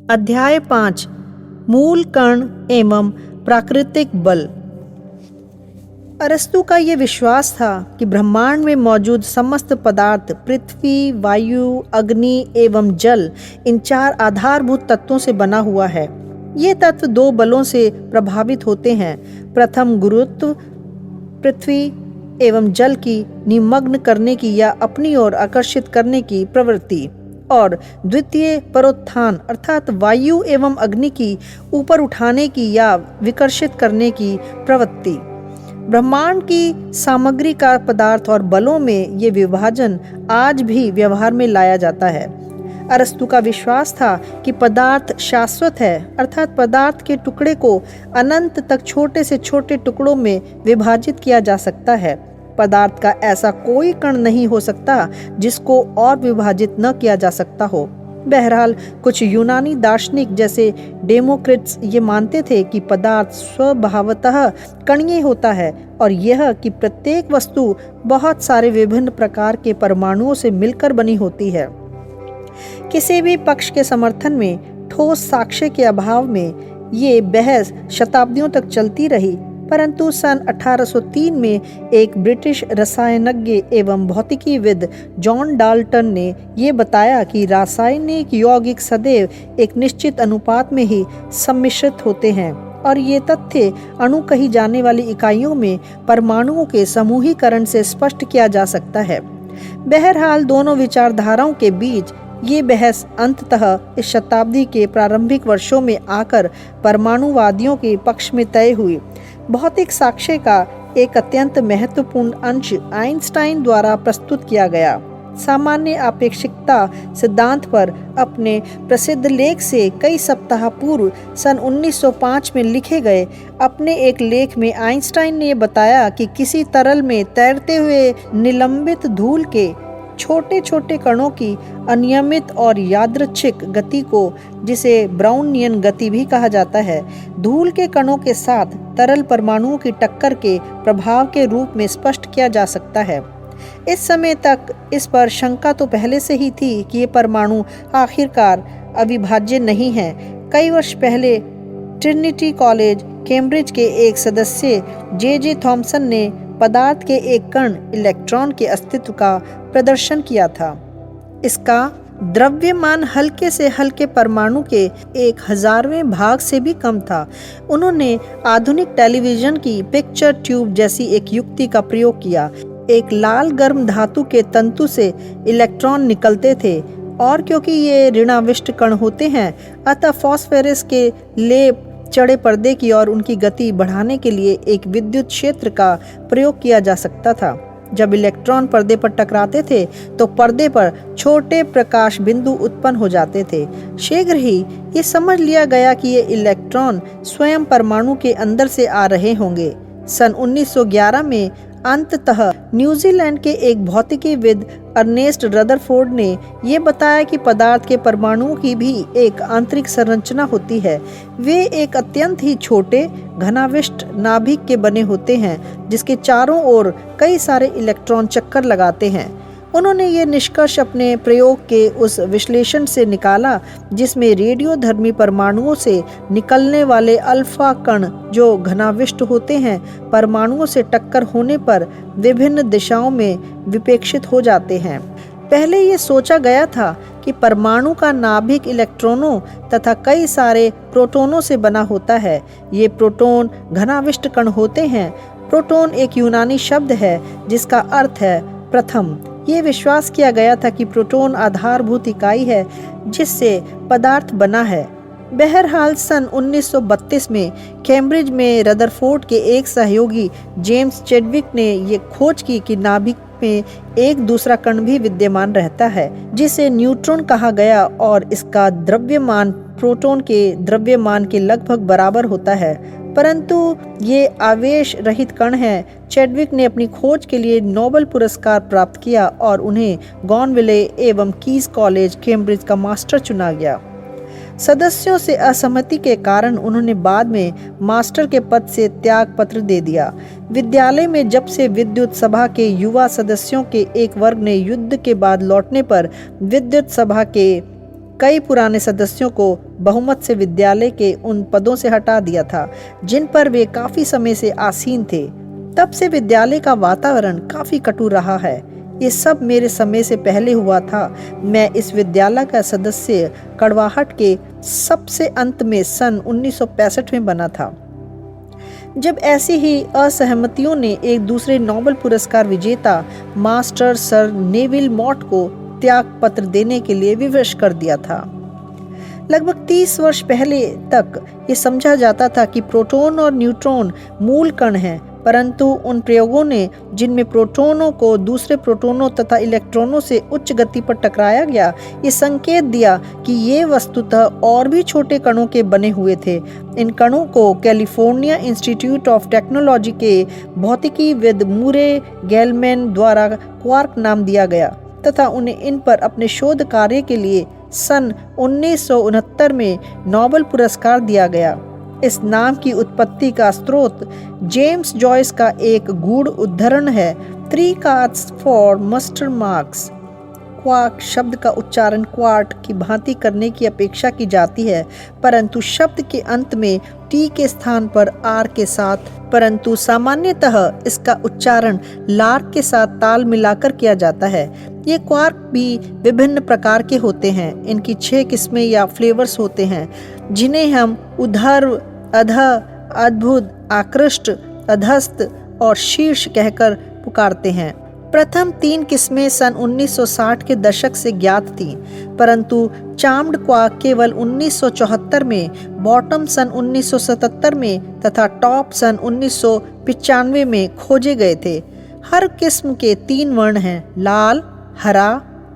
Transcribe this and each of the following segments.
अध्याय 5 मूल कण एवं प्राकृतिक बल। अरस्तु का ये विश्वास था कि ब्रह्मांड में मौजूद समस्त पदार्थ पृथ्वी, वायु, अग्नि एवं जल इन 4 आधारभूत तत्वों से बना हुआ है। ये तत्व 2 बलों से प्रभावित होते हैं। प्रथम गुरुत्व, पृथ्वी एवं जल की निमग्न करने की या अपनी ओर आकर्षित करने की प्रवृत्ति, और द्वितीय परोत्थान अर्थात वायु एवं अग्नि की ऊपर उठाने की या विकर्षित करने की प्रवृत्ति। ब्रह्मांड की सामग्री का पदार्थ और बलों में ये विभाजन आज भी व्यवहार में लाया जाता है। अरस्तु का विश्वास था कि पदार्थ शाश्वत है, अर्थात पदार्थ के टुकड़े को अनंत तक छोटे से छोटे टुकड़ों में विभाजित किया जा सकता है। पदार्थ का ऐसा कोई कण नहीं हो सकता जिसको और विभाजित न किया जा सकता हो। बहरहाल कुछ यूनानी दार्शनिक जैसे डेमोक्रिट्स ये मानते थे कि पदार्थ स्वभावतः कणीय होता है और यह कि प्रत्येक वस्तु बहुत सारे विभिन्न प्रकार के परमाणुओं से मिलकर बनी होती है। किसी भी पक्ष के समर्थन में ठोस साक्ष्य के अभाव में ये बहस शताब्दियों तक चलती रही, परंतु सन 1803 में एक ब्रिटिश रसायनज्ञ एवं भौतिकीविद जॉन डाल्टन ने ये बताया कि रासायनिक यौगिक सदैव एक निश्चित अनुपात में ही सम्मिश्रित होते हैं और ये तथ्य अणु कही जाने वाली इकाइयों में परमाणुओं के समूहीकरण से स्पष्ट किया जा सकता है। बहरहाल दोनों विचारधाराओं के बीच ये बहस अंततः इस शताब्दी के प्रारंभिक वर्षों में आकर परमाणुवादियों के पक्ष में तय हुई। भौतिक साक्ष्य का एक अत्यंत महत्वपूर्ण अंश आइंस्टाइन द्वारा प्रस्तुत किया गया। सामान्य आपेक्षिकता सिद्धांत पर अपने प्रसिद्ध लेख से कई सप्ताह पूर्व सन 1905 में लिखे गए अपने एक लेख में आइंस्टाइन ने बताया कि किसी तरल में तैरते हुए निलंबित धूल के छोटे छोटे कणों की अनियमित और यादृच्छिक गति को, जिसे ब्राउनियन गति भी कहा जाता है, धूल के कणों के साथ तरल परमाणुओं की टक्कर के प्रभाव के रूप में स्पष्ट किया जा सकता है। इस समय तक इस पर शंका तो पहले से ही थी कि ये परमाणु आखिरकार अविभाज्य नहीं है। कई वर्ष पहले ट्रिनिटी कॉलेज कैम्ब्रिज के एक सदस्य जे थॉमसन ने पदार्थ के एक कण इलेक्ट्रॉन के अस्तित्व का प्रदर्शन किया था। इसका द्रव्यमान हल्के से हल्के परमाणु के 1000वें भाग से भी कम था। उन्होंने आधुनिक टेलीविजन की पिक्चर ट्यूब जैसी एक युक्ति का प्रयोग किया। एक लाल गर्म धातु के तंतु से इलेक्ट्रॉन निकलते थे और क्योंकि ये ऋणाविष्ट कण होते हैं, अतः फास्फोरस के लेप चढ़े पर्दे की और उनकी गति बढ़ाने के लिए एक विद्युत क्षेत्र का प्रयोग किया जा सकता था। जब इलेक्ट्रॉन पर्दे पर टकराते थे तो पर्दे पर छोटे प्रकाश बिंदु उत्पन्न हो जाते थे। शीघ्र ही ये समझ लिया गया कि ये इलेक्ट्रॉन स्वयं परमाणु के अंदर से आ रहे होंगे। सन 1911 में अंततः न्यूजीलैंड के एक भौतिकीविद अर्नेस्ट रदरफोर्ड ने यह बताया कि पदार्थ के परमाणुओं की भी एक आंतरिक संरचना होती है। वे एक अत्यंत ही छोटे घनाविष्ट नाभिक के बने होते हैं जिसके चारों ओर कई सारे इलेक्ट्रॉन चक्कर लगाते हैं। उन्होंने ये निष्कर्ष अपने प्रयोग के उस विश्लेषण से निकाला जिसमें रेडियोधर्मी परमाणुओं से निकलने वाले अल्फा कण जो घनाविष्ट होते हैं परमाणुओं से टक्कर होने पर विभिन्न दिशाओं में विपेक्षित हो जाते हैं। पहले ये सोचा गया था कि परमाणु का नाभिक इलेक्ट्रॉनों तथा कई सारे प्रोटॉनों से बना होता है। ये प्रोटॉन घनाविष्ट कण होते हैं। प्रोटॉन एक यूनानी शब्द है जिसका अर्थ है प्रथम। ये विश्वास किया गया था कि प्रोटॉन आधारभूत इकाई है जिससे पदार्थ बना है। बहरहाल सन 1932 में कैम्ब्रिज में रदरफोर्ड के एक सहयोगी जेम्स चैडविक ने ये खोज की कि नाभिक में एक दूसरा कण भी विद्यमान रहता है जिसे न्यूट्रॉन कहा गया और इसका द्रव्यमान प्रोटॉन के द्रव्यमान के लगभग बराबर होता है, परंतु ये आवेश रहित कण है। चैडविक ने अपनी खोज के लिए नोबेल पुरस्कार प्राप्त किया और उन्हें गॉनविले एवं कीज कॉलेज कैम्ब्रिज का मास्टर चुना गया। सदस्यों से असहमति के कारण उन्होंने बाद में मास्टर के पद से त्याग पत्र दे दिया। विद्यालय में जब से विद्युत सभा के युवा सदस्यों के एक वर्ग ने युद्ध के बाद लौटने पर विद्युत सभा के कई पुराने सदस्यों को बहुमत से विद्यालय के उन पदों से हटा दिया था जिन पर वे काफी समय से आसीन थे। तब से विद्यालय का वातावरण काफी कटु रहा है। ये सब मेरे समय से पहले हुआ था। मैं इस विद्यालय का सदस्य कड़वाहट के सबसे अंत में सन 1965 में बना था, जब ऐसी ही असहमतियों ने एक दूसरे नोबेल पुरस्कार विजेता मास्टर सर नेविल मॉट को त्याग पत्र देने के लिए विवश कर दिया था। लगभग 30 वर्ष पहले तक ये समझा जाता था कि प्रोटॉन और न्यूट्रॉन मूल कण हैं, परंतु उन प्रयोगों ने जिनमें प्रोटॉनों को दूसरे प्रोटॉनों तथा इलेक्ट्रॉनों से उच्च गति पर टकराया गया, ये संकेत दिया कि ये वस्तुतः और भी छोटे कणों के बने हुए थे। इन कणों को कैलिफोर्निया इंस्टीट्यूट ऑफ टेक्नोलॉजी के भौतिकीविद मुरे गेलमैन द्वारा क्वार्क नाम दिया गया तथा उन्हें इन पर अपने शोध कार्य के लिए सन 1969 में नोबेल पुरस्कार दिया गया। इस नाम की उत्पत्ति का स्रोत जेम्स जॉयस का एक गूढ़ उद्धरण है, 3 cards for master marks. Quark शब्द का उच्चारण क्वार्ट की भांति करने की अपेक्षा की जाती है, परंतु शब्द के अंत में टी के स्थान पर आर के साथ, परंतु सामान्यतः इसका उच्चारण लार्क के साथ ताल मिलाकर किया जाता है। ये क्वार्क भी विभिन्न प्रकार के होते हैं। इनकी 6 किस्में या फ्लेवर्स होते हैं, जिन्हें हम उद्धर्व, अध, अद्भुत, आकृष्ट, अधस्त और शीर्ष कहकर पुकारते हैं। प्रथम 3 किस्में सन 1960 के दशक से ज्ञात थीं, परंतु चाम्ड क्वार्क केवल 1974 में, बॉटम सन 1977 में तथा टॉप सन 1995 में खोजे गए थे। हर किस्म के 3 वर्ण हैं, लाल, हरा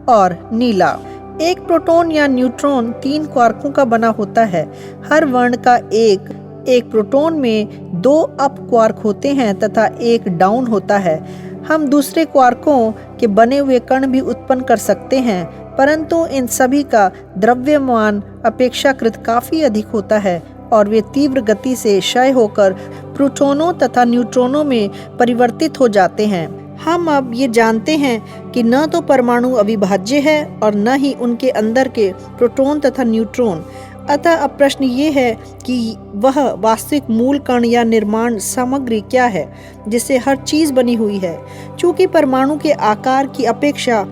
और नीला। एक प्रोटॉन या न्यूट्रॉन 3 क्वार्कों का बना होता है। हर वर्ण का एक प्रोटॉन में 2 अप क्वार्क होते हैं तथा एक डाउन होता है। हम दूसरे क्वार्कों के बने हुए कण भी उत्पन्न कर सकते हैं, परंतु इन सभी का द्रव्यमान अपेक्षाकृत काफी अधिक होता है और वे तीव्र गति से क्षय होकर प्रोटॉनों तथा न्यूट्रॉनों में परिवर्तित हो जाते हैं। हम अब ये जानते हैं कि न तो परमाणु अविभाज्य है और न ही उनके अंदर के प्रोटॉन तथा न्यूट्रॉन। अतः अब प्रश्न ये है कि वह वास्तविक मूल कण या निर्माण सामग्री क्या है जिससे हर चीज बनी हुई है। चूंकि परमाणु के आकार की अपेक्षा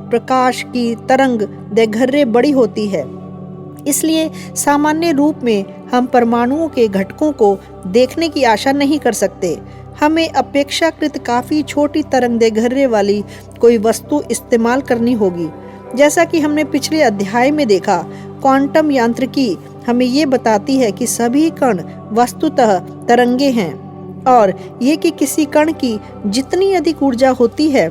प्रकाश की तरंग दैर्घ्य बड़ी होती है, इसलिए सामान्य रूप में हम परमाणुओं के घटकों को देखने की आशा नहीं कर सकते। हमें अपेक्षाकृत काफी छोटी तरंग दैर्घ्य वाली कोई वस्तु इस्तेमाल करनी होगी। जैसा कि हमने पिछले अध्याय में देखा, क्वांटम यांत्रिकी हमें ये बताती है कि सभी कण वस्तुतः तरंगे हैं और ये कि किसी कण की जितनी अधिक ऊर्जा होती है,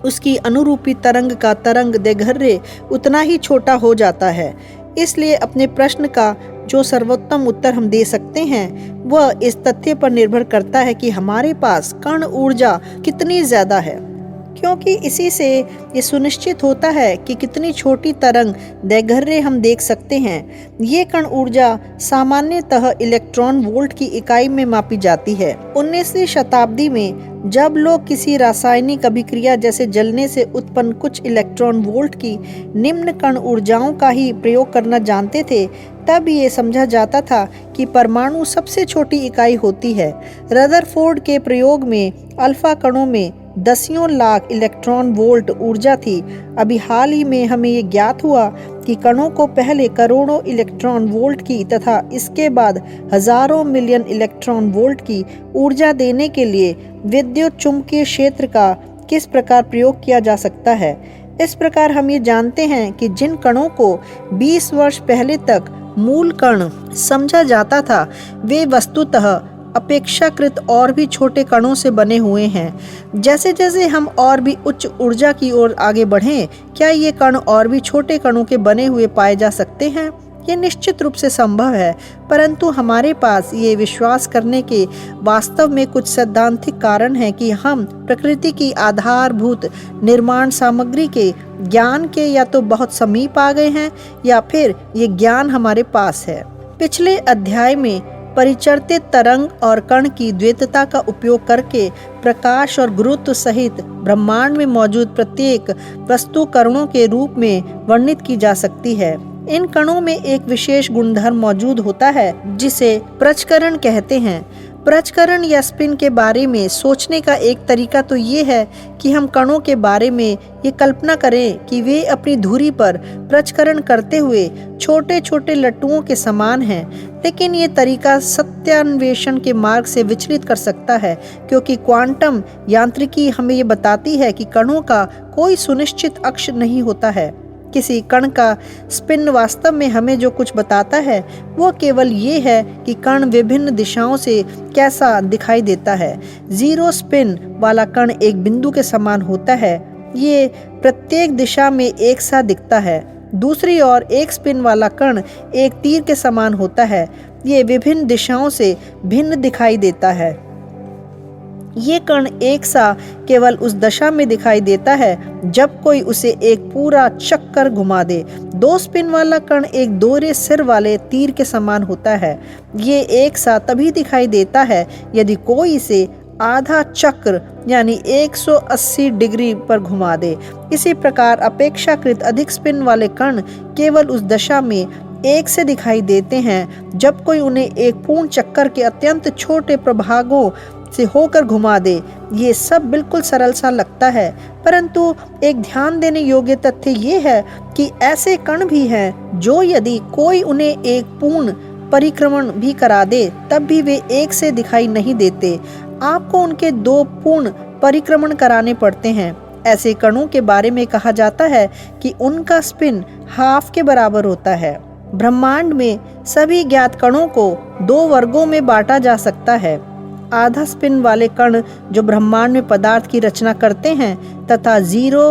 उसकी अनुरूपी तरंग का तरंग दैर्घ्य उतना ही छोटा हो जाता है। इसलिए अपने प्रश्न का जो सर्वोत्तम उत्तर हम दे सकते हैं वह इस तथ्य पर निर्भर करता है कि हमारे पास कण ऊर्जा कितनी ज्यादा है, क्योंकि इसी से ये सुनिश्चित होता है कि कितनी छोटी तरंग दैर्घ्य हम देख सकते हैं। ये कण ऊर्जा सामान्यतः इलेक्ट्रॉन वोल्ट की इकाई में मापी जाती है। 19वीं शताब्दी में जब लोग किसी रासायनिक अभिक्रिया जैसे जलने से उत्पन्न कुछ इलेक्ट्रॉन वोल्ट की निम्न कण ऊर्जाओं का ही प्रयोग करना जानते थे, तब ये समझा जाता था कि परमाणु सबसे छोटी इकाई होती है। रदरफोर्ड के प्रयोग में अल्फा कणों में दसियों लाख इलेक्ट्रॉन वोल्ट ऊर्जा थी। अभी हाल ही में हमें ये ज्ञात हुआ कि कणों को पहले करोड़ों इलेक्ट्रॉन वोल्ट की तथा इसके बाद हजारों मिलियन इलेक्ट्रॉन वोल्ट की ऊर्जा देने के लिए विद्युत चुंबकीय क्षेत्र का किस प्रकार प्रयोग किया जा सकता है। इस प्रकार हम ये जानते हैं कि जिन कणों को 20 वर्ष पहले तक मूल कण समझा जाता था, वे वस्तुतः अपेक्षाकृत और भी छोटे कणों से बने हुए हैं। जैसे जैसे हम और भी उच्च ऊर्जा की ओर आगे बढ़ें, क्या ये कण और भी छोटे कणों के बने हुए पाए जा सकते हैं? ये निश्चित रूप से संभव है, परंतु हमारे पास ये विश्वास करने के वास्तव में कुछ सैद्धांतिक कारण हैं कि हम प्रकृति की आधारभूत निर्माण सामग्री के ज्ञान के या तो बहुत समीप आ गए हैं या फिर ये ज्ञान हमारे पास है। पिछले अध्याय में परिचर्तित तरंग और कण की द्वैतता का उपयोग करके प्रकाश और गुरुत्व सहित ब्रह्मांड में मौजूद प्रत्येक वस्तु कणों के रूप में वर्णित की जा सकती है। इन कणों में एक विशेष गुणधर्म मौजूद होता है जिसे प्रचकरण कहते हैं। प्रचकरण या स्पिन के बारे में सोचने का एक तरीका तो ये है कि हम कणों के बारे में ये कल्पना करें कि वे अपनी धुरी पर प्रचकरण करते हुए छोटे छोटे लट्टुओं के समान हैं, लेकिन ये तरीका सत्यान्वेषण के मार्ग से विचलित कर सकता है, क्योंकि क्वांटम यांत्रिकी हमें ये बताती है कि कणों का कोई सुनिश्चित अक्ष नहीं होता है। किसी कण का स्पिन वास्तव में हमें जो कुछ बताता है वो केवल ये है कि कण विभिन्न दिशाओं से कैसा दिखाई देता है। जीरो स्पिन वाला कण एक बिंदु के समान होता है, ये प्रत्येक दिशा में एक सा दिखता है। दूसरी ओर एक स्पिन वाला कण एक तीर के समान होता है, ये विभिन्न दिशाओं से भिन्न दिखाई देता है। ये कण एक सा केवल उस दशा में दिखाई देता है जब कोई उसे एक पूरा चक्कर घुमा दे। दो स्पिन वाला कण एक दोहरे सिर वाले तीर के समान होता है, ये एक सा तभी दिखाई देता है यदि कोई इसे आधा चक्र यानी 180 डिग्री पर घुमा दे। इसी प्रकार अपेक्षाकृत अधिक स्पिन वाले कण केवल उस दशा में एक से दिखाई देते हैं जब कोई उन्हें एक पूर्ण चक्कर के अत्यंत छोटे प्रभागों से होकर घुमा दे। ये सब बिल्कुल सरल सा लगता है, परंतु एक ध्यान देने योग्य तथ्य ये है कि ऐसे कण भी हैं जो यदि कोई उन्हें एक पूर्ण परिक्रमण भी करा दे तब भी वे एक से दिखाई नहीं देते। आपको उनके दो पूर्ण परिक्रमण कराने पड़ते हैं। ऐसे कणों के बारे में कहा जाता है कि उनका स्पिन हाफ के बराबर होता है। ब्रह्मांड में सभी ज्ञात कणों को दो वर्गों में बांटा जा सकता है, आधा स्पिन वाले कण जो ब्रह्मांड में पदार्थ की रचना करते हैं तथा 0,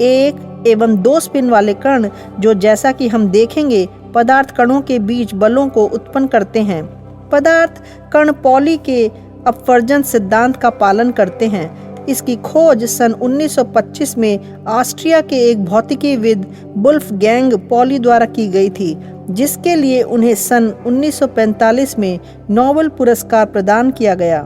1 एवं 2 स्पिन वाले कण जो, जैसा कि हम देखेंगे, पदार्थ कणों के बीच बलों को उत्पन्न करते हैं। पदार्थ कण पॉली के अपवर्जन सिद्धांत का पालन करते हैं। इसकी खोज सन 1925 में ऑस्ट्रिया के एक भौतिकीविद वुल्फगैंग पॉली द्वारा की गई थी, जिसके लिए उन्हें सन 1945 में नोबेल पुरस्कार प्रदान किया गया।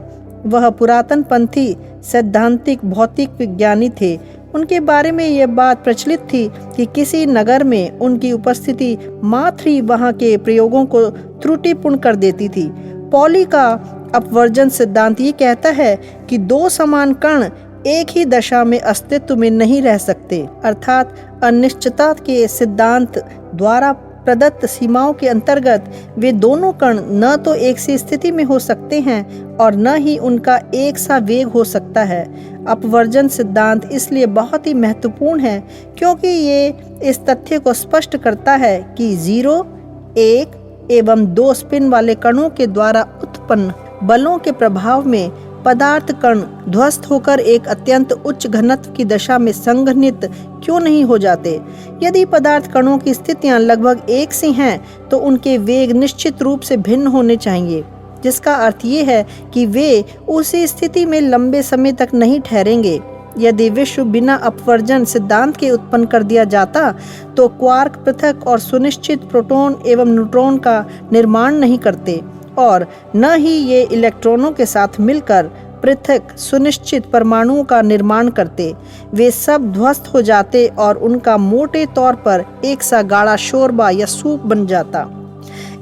वह पुरातनपंथी सैद्धांतिक भौतिक विज्ञानी थे। उनके बारे में यह बात प्रचलित थी कि किसी नगर में उनकी उपस्थिति मात्र ही वहाँ के प्रयोगों को त्रुटिपूर्ण कर देती थी। पॉली का अपवर्जन सिद्धांत ये कहता है कि दो समान कण एक ही दशा में अस्तित्व में नहीं रह सकते, अर्थात अनिश्चितता के सिद्धांत द्वारा प्रदत्त सीमाओं के अंतर्गत वे दोनों कण न तो एक सी स्थिति में हो सकते हैं और न ही उनका एक सा वेग हो सकता है। अपवर्जन सिद्धांत इसलिए बहुत ही महत्वपूर्ण है क्योंकि ये इस तथ्य को स्पष्ट करता है कि 0, 1 एवं 2 स्पिन वाले कणों के द्वारा उत्पन्न बलों के प्रभाव में पदार्थ कण ध्वस्त होकर एक अत्यंत उच्च घनत्व की दशा में संघनित क्यों नहीं हो जाते। यदि पदार्थ कणों की स्थितियां लगभग एक सी हैं तो उनके वेग निश्चित रूप से भिन्न होने चाहिए, जिसका अर्थ ये है कि वे उसी स्थिति में लंबे समय तक नहीं ठहरेंगे। यदि विश्व बिना अपवर्जन सिद्धांत के उत्पन्न कर दिया जाता तो क्वार्क पृथक और सुनिश्चित प्रोटॉन एवं न्यूट्रॉन का निर्माण नहीं करते और न ही ये इलेक्ट्रॉनों के साथ मिलकर पृथक सुनिश्चित परमाणुओं का निर्माण करते। वे सब ध्वस्त हो जाते और उनका मोटे तौर पर एक सा गाढ़ा शोरबा या सूप बन जाता।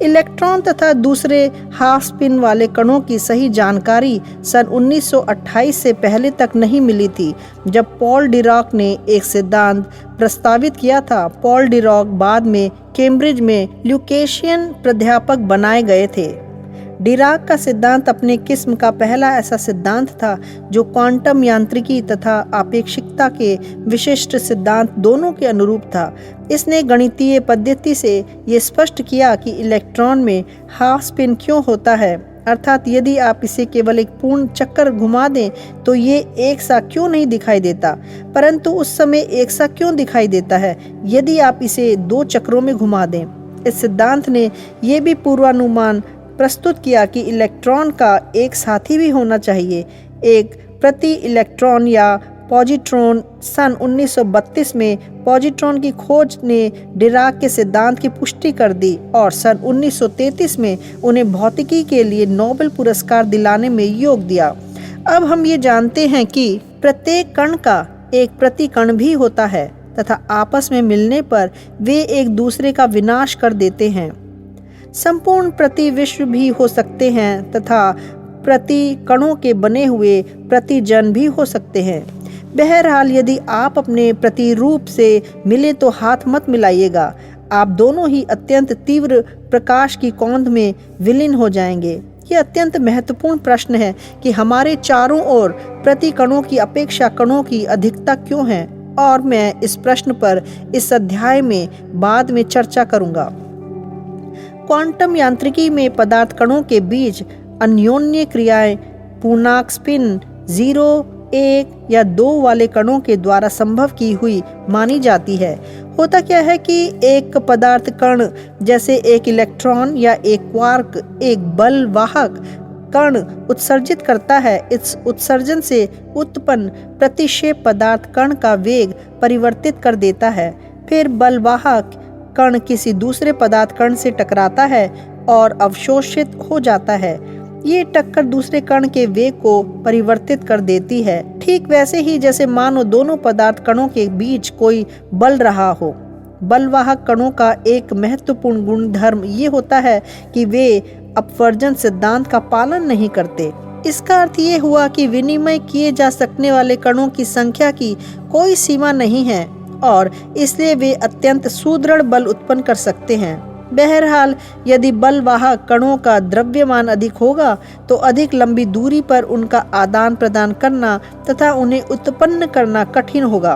इलेक्ट्रॉन तथा दूसरे हाफ स्पिन वाले कणों की सही जानकारी सन 1928 से पहले तक नहीं मिली थी, जब पॉल डिरॉक ने एक सिद्धांत प्रस्तावित किया था। पॉल डिरॉक बाद में कैम्ब्रिज में ल्यूकेशियन प्राध्यापक बनाए गए थे। डिराक का सिद्धांत अपने किस्म का पहला ऐसा सिद्धांत था जो क्वांटम यांत्रिकी तथा आपेक्षिकता के विशिष्ट सिद्धांत दोनों के अनुरूप था। इसने गणितीय पद्धति से ये स्पष्ट किया कि इलेक्ट्रॉन में हाफ स्पिन क्यों होता है, अर्थात यदि आप इसे केवल एक पूर्ण चक्कर घुमा दें तो ये एक सा क्यों नहीं दिखाई देता, परंतु उस समय एक सा क्यों दिखाई देता है यदि आप इसे 2 चक्रों में घुमा दें। इस सिद्धांत ने यह भी पूर्वानुमान प्रस्तुत किया कि इलेक्ट्रॉन का एक साथी भी होना चाहिए, एक प्रति इलेक्ट्रॉन या पॉजिट्रॉन। सन 1932 में पॉजिट्रॉन की खोज ने डिराक के सिद्धांत की पुष्टि कर दी और सन 1933 में उन्हें भौतिकी के लिए नोबेल पुरस्कार दिलाने में योग दिया। अब हम ये जानते हैं कि प्रत्येक कण का एक प्रतिकण भी होता है, तथा आपस में मिलने पर वे एक दूसरे का विनाश कर देते हैं। संपूर्ण प्रति विश्व भी हो सकते हैं तथा प्रति कणों के बने हुए प्रतिजन भी हो सकते हैं। बहरहाल यदि आप अपने प्रतिरूप से मिले तो हाथ मत मिलाइएगा, आप दोनों ही अत्यंत तीव्र प्रकाश की कौंध में विलीन हो जाएंगे। ये अत्यंत महत्वपूर्ण प्रश्न है कि हमारे चारों ओर प्रति कणों की अपेक्षा कणों की अधिकता क्यों है, और मैं इस प्रश्न पर इस अध्याय में बाद में चर्चा करूंगा। क्वांटम यांत्रिकी में पदार्थ कणों के बीच अन्योन्य क्रियाएं पूर्णांक स्पिन 0, 1 या 2 वाले कणों के द्वारा संभव की हुई मानी जाती है। होता क्या है कि एक पदार्थ कण जैसे एक इलेक्ट्रॉन या एक क्वार्क एक बल वाहक कण उत्सर्जित करता है। इस उत्सर्जन से उत्पन्न प्रतिक्षेप पदार्थ कण का वेग परिवर्तित कर देता है। फिर बलवाहक कण किसी दूसरे पदार्थ कण से टकराता है और अवशोषित हो जाता है। ये टक्कर दूसरे कण के वेग को परिवर्तित कर देती है, ठीक वैसे ही जैसे मानो दोनों पदार्थ कणों के बीच कोई बल रहा हो। बलवाहक कणों का एक महत्वपूर्ण गुणधर्म ये होता है कि वे अपवर्जन सिद्धांत का पालन नहीं करते। इसका अर्थ ये हुआ कि विनिमय किए जा सकने वाले कणों की संख्या की कोई सीमा नहीं है और इसलिए वे अत्यंत सुदृढ़ बल उत्पन्न कर सकते हैं। बहरहाल यदि बलवाहक कणों का द्रव्यमान अधिक होगा तो अधिक लंबी दूरी पर उनका आदान प्रदान करना तथा उन्हें उत्पन्न करना कठिन होगा।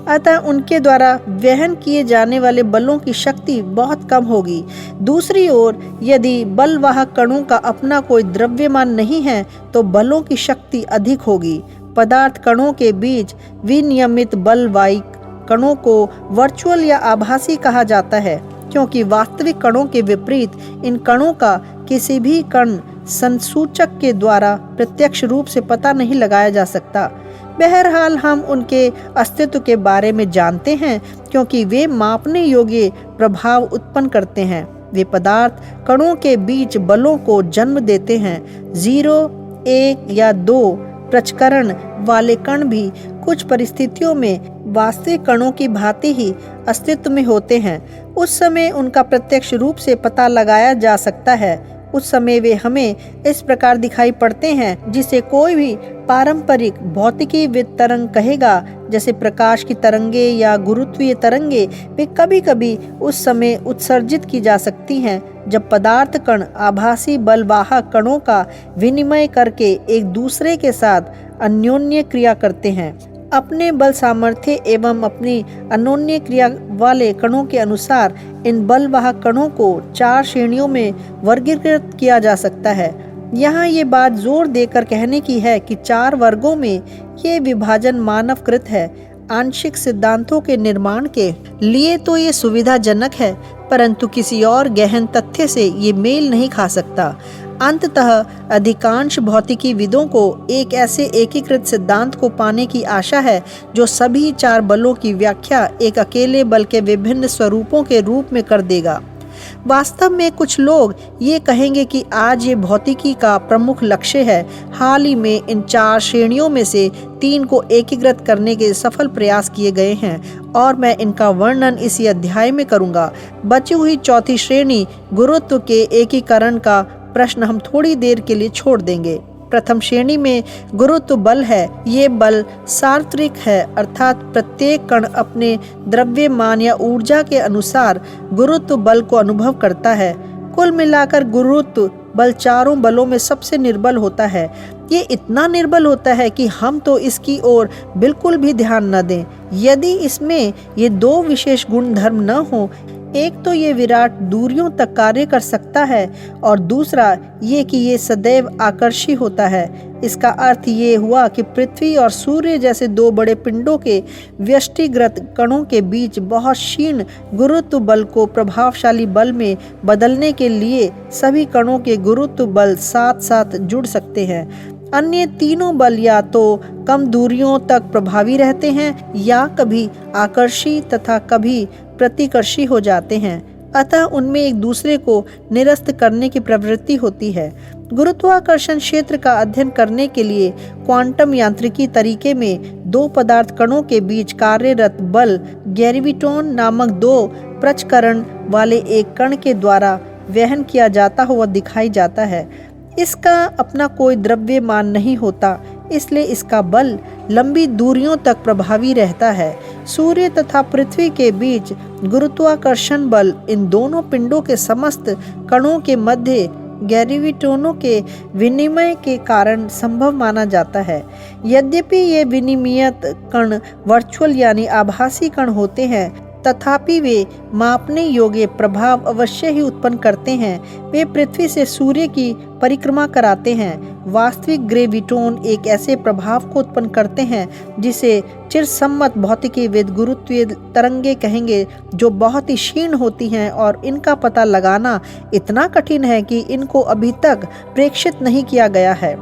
अतः उनके द्वारा वहन किए जाने वाले बलों की शक्ति बहुत कम होगी। दूसरी ओर यदि बलवाहक कणों का अपना कोई द्रव्यमान नहीं है तो बलों की शक्ति अधिक होगी। पदार्थ कणों के बीच विनियमित बलवाही कणों को वर्चुअल या आभासी कहा जाता है, क्योंकि वास्तविक कणों के विपरीत इन कणों का किसी भी कण संसूचक के द्वारा प्रत्यक्ष रूप से पता नहीं लगाया जा सकता। बहरहाल हम उनके अस्तित्व के बारे में जानते हैं क्योंकि वे मापने योग्य प्रभाव उत्पन्न करते हैं। वे पदार्थ कणों के बीच बलों को जन्म देते हैं। 0, 1 या 2 प्रचकरण वाले कण भी कुछ परिस्थितियों में वास्तविक कणों की भांति ही अस्तित्व में होते हैं। उस समय उनका प्रत्यक्ष रूप से पता लगाया जा सकता है। उस समय वे हमें इस प्रकार दिखाई पड़ते हैं जिसे कोई भी पारंपरिक भौतिकी तरंग कहेगा, जैसे प्रकाश की तरंगे या गुरुत्वीय तरंगे। वे कभी कभी उस समय उत्सर्जित की जा सकती हैं जब पदार्थ कण आभासी बलवाहक कणों का विनिमय करके एक दूसरे के साथ अन्योन्य क्रिया करते हैं। अपने बल सामर्थ्य एवं अपनी अन्योन्य क्रिया वाले कणों के अनुसार इन बलवाहक कणों को 4 श्रेणियों में वर्गीकृत किया जा सकता है। यहाँ ये बात जोर देकर कहने की है कि 4 वर्गों में ये विभाजन मानवकृत है। आंशिक सिद्धांतों के निर्माण के लिए तो ये सुविधाजनक है, परंतु किसी और गहन तथ्य से ये मेल नहीं खा सकता। अंततः अधिकांश भौतिकीविदों को एक ऐसे एकीकृत सिद्धांत को पाने की आशा है जो सभी 4 बलों की व्याख्या एक अकेले बल के विभिन्न स्वरूपों के रूप में कर देगा। वास्तव में कुछ लोग ये कहेंगे कि आज ये भौतिकी का प्रमुख लक्ष्य है। हाल ही में इन 4 श्रेणियों में से 3 को एकीकृत करने के सफल प्रयास किए गए हैं और मैं इनका वर्णन इसी अध्याय में करूंगा। बची हुई 4थी श्रेणी गुरुत्व के एकीकरण का प्रश्न हम थोड़ी देर के लिए छोड़ देंगे। प्रथम श्रेणी में गुरुत्व बल है। ये बल सार्वत्रिक है, अर्थात प्रत्येक कण अपने द्रव्यमान या ऊर्जा के अनुसार गुरुत्व बल को अनुभव करता है। कुल मिलाकर गुरुत्व बल चारों बलों में सबसे निर्बल होता है। ये इतना निर्बल होता है कि हम तो इसकी ओर बिल्कुल भी ध्यान न दें यदि इसमें ये 2 विशेष गुणधर्म न हो। एक तो ये विराट दूरियों तक कार्य कर सकता है और दूसरा ये कि ये सदैव आकर्षी होता है। इसका अर्थ ये हुआ कि पृथ्वी और सूर्य जैसे 2 बड़े पिंडों के व्यष्टिगत कणों के बीच बहुत क्षीण गुरुत्व बल को प्रभावशाली बल में बदलने के लिए सभी कणों के गुरुत्व बल साथ साथ जुड़ सकते हैं। अन्य तीनों बल या तो कम दूरियों तक प्रभावी रहते हैं या कभी आकर्षी तथा कभी प्रतिकर्षी हो जाते हैं। अतः उनमें एक दूसरे को निरस्त करने की प्रवृत्ति होती है। गुरुत्वाकर्षण क्षेत्र का अध्ययन करने के लिए क्वांटम यांत्रिकी तरीके में दो पदार्थ कणों के बीच कार्यरत बल ग्रेविटॉन नामक दो प्रचकरण वाले एक कण के द्वारा वहन किया जाता हुआ दिखाई जाता है। इसका अपना कोई द्रव्यमान नहीं होता, इसलिए इसका बल लंबी दूरियों तक प्रभावी रहता है। सूर्य तथा पृथ्वी के बीच गुरुत्वाकर्षण बल इन दोनों पिंडों के समस्त कणों के मध्य ग्रेविटॉनों के विनिमय के कारण संभव माना जाता है। यद्यपि ये विनिमयत कण वर्चुअल यानी आभासी कण होते हैं, तथापि वे मापने योग्य प्रभाव अवश्य ही उत्पन्न करते हैं। वे पृथ्वी से सूर्य की परिक्रमा कराते हैं। वास्तविक ग्रेविटॉन एक ऐसे प्रभाव को उत्पन्न करते हैं जिसे चिरसम्मत भौतिकीविद गुरुत्वीय तरंगे कहेंगे, जो बहुत ही क्षीण होती हैं और इनका पता लगाना इतना कठिन है कि इनको अभी तक प्रेक्षित नहीं किया गया है।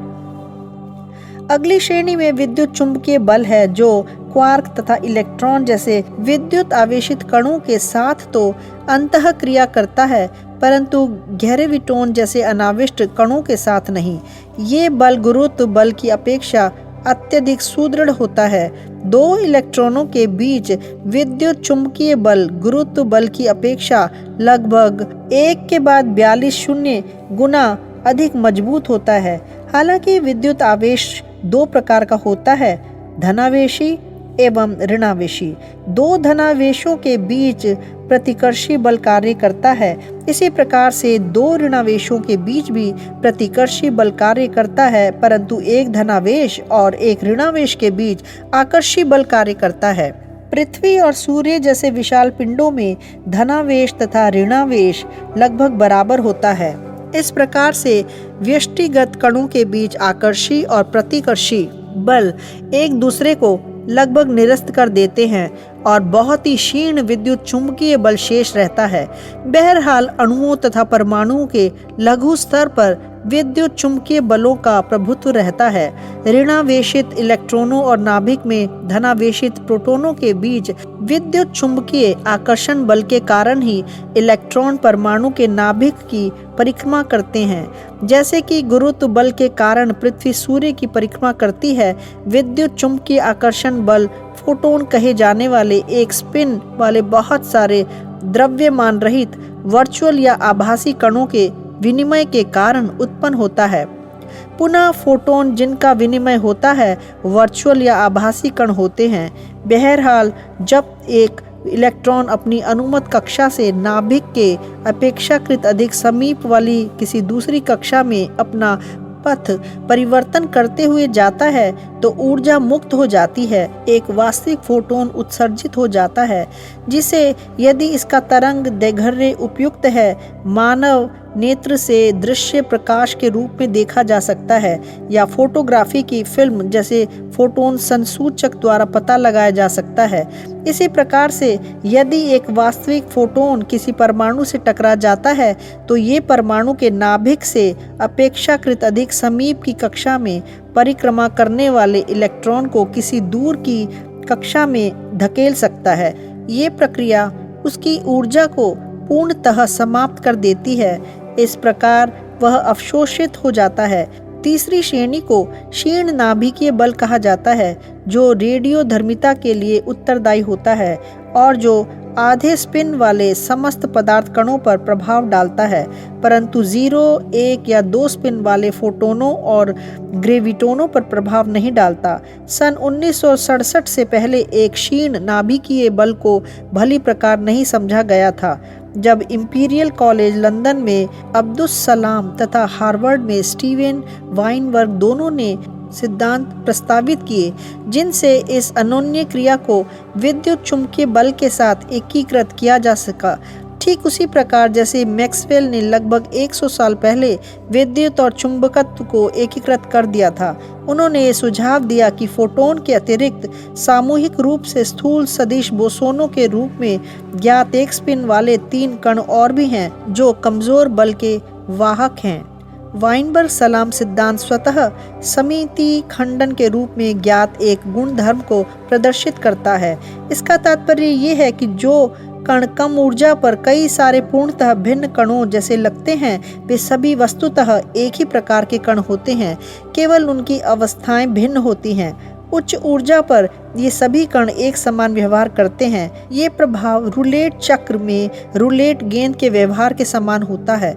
अगली श्रेणी में विद्युत चुंबकीय बल है, जो क्वार्क तथा इलेक्ट्रॉन जैसे विद्युत आवेशित कणों के साथ तो अंतः क्रिया करता है, परंतु ग्रेविटॉन जैसे अनाविष्ट कणों के साथ नहीं। ये बल गुरुत्व बल की अपेक्षा अत्यधिक सुदृढ़ होता है। दो इलेक्ट्रॉनों के बीच विद्युत चुंबकीय बल गुरुत्व बल की अपेक्षा लगभग 1/42 गुना अधिक मजबूत होता है। हालांकि विद्युत आवेश दो प्रकार का होता है, धनावेशी एवं ऋणावेशी। दो धनावेशों के बीच प्रतिकर्षी बल कार्य करता है, इसी प्रकार से दो ऋणावेशों के बीच भी प्रतिकर्षी बल कार्य करता है, परंतु एक धनावेश और एक ऋणावेश के बीच आकर्षी बल कार्य करता है। पृथ्वी और सूर्य जैसे विशाल पिंडों में धनावेश तथा ऋणावेश लगभग बराबर होता है। इस प्रकार से व्यष्टिगत कणों के बीच आकर्षी और प्रतिकर्षी बल एक दूसरे को लगभग निरस्त कर देते हैं और बहुत ही क्षीण विद्युत चुंबकीय बल शेष रहता है। बहरहाल अणुओं तथा परमाणुओं के लघु स्तर पर विद्युत चुंबकीय बलों का प्रभुत्व रहता है। ऋणावेशित इलेक्ट्रॉनों और नाभिक में धनावेशित प्रोटॉनों के बीच विद्युत चुंबकीय आकर्षण बल के कारण ही इलेक्ट्रॉन परमाणु के नाभिक की परिक्रमा करते हैं। जैसे कि गुरुत्व बल के कारण पृथ्वी सूर्य की परिक्रमा करती है, विद्युत चुंबकीय आकर्षण बल फोटोन कहे जाने वाले एक स्पिन वाले बहुत सारे द्रव्यमान रहित वर्चुअल या आभासी कणों के विनिमय के कारण उत्पन्न होता है। पुनः फोटोन जिनका विनिमय होता है वर्चुअल या आभासी कण होते हैं। बहरहाल जब एक इलेक्ट्रॉन अपनी अनुमत कक्षा से नाभिक के अपेक्षाकृत अधिक समीप वाली किसी दूसरी कक्षा में अपना पथ परिवर्तन करते हुए जाता है तो ऊर्जा मुक्त हो जाती है, एक वास्तविक फोटोन उत्सर्जित हो जाता है, जिसे यदि इसका तरंग दैर्घ्य उपयुक्त है मानव नेत्र से दृश्य प्रकाश के रूप में देखा जा सकता है या फोटोग्राफी की फिल्म जैसे फोटोन संसूचक द्वारा पता लगाया जा सकता है। इसी प्रकार से यदि एक वास्तविक फोटोन किसी परमाणु से टकरा जाता है तो ये परमाणु के नाभिक से अपेक्षाकृत अधिक समीप की कक्षा में परिक्रमा करने वाले इलेक्ट्रॉन को किसी दूर की कक्षा में धकेल सकता है। ये प्रक्रिया उसकी ऊर्जा को पूर्णतः समाप्त कर देती है। इस प्रकार वह अवशोषित हो जाता है। तीसरी श्रेणी को क्षीण नाभिकीय बल कहा जाता है, जो रेडियोधर्मिता के लिए उत्तरदायी होता है और जो आधे स्पिन वाले समस्त पदार्थ कणों पर प्रभाव डालता है, परंतु 0, 1 या 2 स्पिन वाले फोटोनों और ग्रेविटोनों पर प्रभाव नहीं डालता। सन 1967 से पहले एक क्षीण नाभिकीय बल को भली प्रकार नहीं समझा गया था। जब इंपीरियल कॉलेज लंदन में अब्दुस सलाम तथा हार्वर्ड में स्टीवन वाइनबर्ग दोनों ने सिद्धांत प्रस्तावित किए जिनसे इस अनोन्य क्रिया को विद्युत चुंबकीय बल के साथ एकीकृत किया जा सका, ठीक उसी प्रकार जैसे मैक्सवेल ने लगभग 100 साल पहले विद्युत और चुंबकत्व को एकीकृत कर दिया था। उन्होंने ये सुझाव दिया कि फोटोन के अतिरिक्त सामूहिक रूप से स्थूल सदिश बोसोनों के रूप में ज्ञात एक स्पिन वाले 3 कण और भी हैं जो कमजोर बल के वाहक हैं। वाइनबर्ग सलाम सिद्धांत स्वतः समिति खंडन के रूप में ज्ञात एक गुणधर्म को प्रदर्शित करता है। इसका तात्पर्य ये है कि जो कण कम ऊर्जा पर कई सारे पूर्णतः भिन्न कणों जैसे लगते हैं, वे सभी वस्तुतः एक ही प्रकार के कण होते हैं, केवल उनकी अवस्थाएं भिन्न होती हैं। उच्च ऊर्जा पर ये सभी कण एक समान व्यवहार करते हैं। ये प्रभाव रूलेट चक्र में रूलेट गेंद के व्यवहार के समान होता है।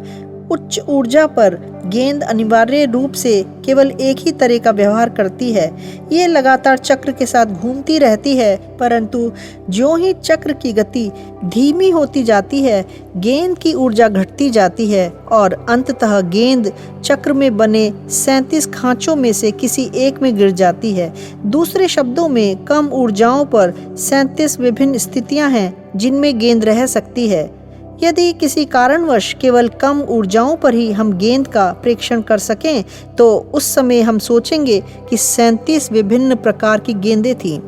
उच्च ऊर्जा पर गेंद अनिवार्य रूप से केवल एक ही तरह का व्यवहार करती है। ये लगातार चक्र के साथ घूमती रहती है, परंतु ज्यों ही चक्र की गति धीमी होती जाती है, गेंद की ऊर्जा घटती जाती है और अंततः गेंद चक्र में बने 37 खांचों में से किसी एक में गिर जाती है। दूसरे शब्दों में, कम ऊर्जाओं पर 37 विभिन्न स्थितियां हैं जिनमें गेंद रह सकती है। यदि किसी कारणवश केवल कम ऊर्जाओं पर ही हम गेंद का प्रेक्षण कर सकें, तो उस समय हम सोचेंगे कि 37 विभिन्न प्रकार की गेंदें थीं।